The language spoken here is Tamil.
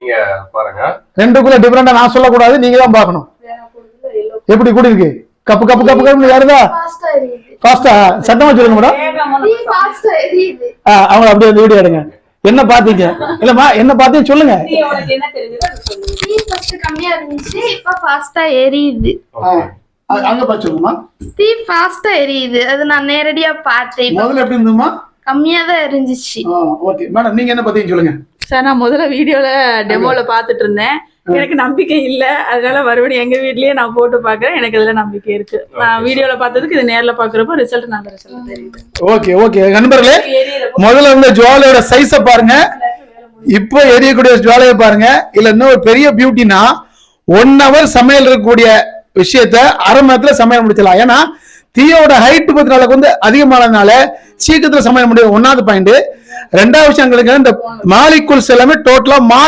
நீங்க பாருங்க. ரெண்டுக்குள்ள டிஃபரெண்டா நான் சொல்லக்கூடாது, நீங்க தான் பாக்கணும். எப்படி கூடி இருக்கு? கப்பு கப்பு கப்பு கப்பு யாருதா ஃபாஸ்டா? சத்தமா சொல்லுங்க மேடம். அவங்க அப்படியே அந்த வீடியோ எடுங்க. என்ன பாத்தீங்க? இல்லம்மா என்ன பாத்தீங்க சொல்லுங்க. கம்மியா இருந்துச்சு, இப்ப ஃபாஸ்டா எரியுது. அங்க பாத்துமா தீ ஃபாஸ்டா எரியுது, அது நான் நேரடியா பார்த்தேன். முதல்ல எப்படி இருந்துமா? கம்மியா தான் இருந்துச்சு. ஓகே மேடம், நீங்க என்ன பாத்தீங்க சொல்லுங்க. சார் நான் முதல்ல வீடியோல டெமோல பாத்துட்டு இருந்தேன், எனக்கு நம்பிக்கை இல்ல, அதனால மறுபடியும் எங்க வீட்லயே நான் போட்டு பாக்குறேன், எனக்கு இதுல நம்பிக்கை இருக்கு. நான் வீடியோல பார்த்ததுக்கு இது நேர்ல பாக்குறப்போ ரிசல்ட் நல்ல ரிசல்ட் தெரியுது. ஓகே ஓகே நண்பர்களே, முதல்ல இந்த ஜுவாலையோட சைஸ பாருங்க, இப்போ எரியக்கூடிய ஜுவாலையை பாருங்க. இல்ல இன்னும் ஒரு பெரிய பியூட்டினா 1 hour சமையல் இருக்கக்கூடிய விஷயத்த அரை மணி நேரத்துல சமையல் முடிச்சலாம். ஏன்னா தீயோட ஹைட் பத்தினால வந்து அதிகமானதுனால சீக்கிரத்துல சமையல் முடியும். 1வது பாயிண்ட். 2வது விஷயம், எங்களுக்கு இந்த மாலிகுல்ஸ் எல்லாமே டோட்டலா மாறி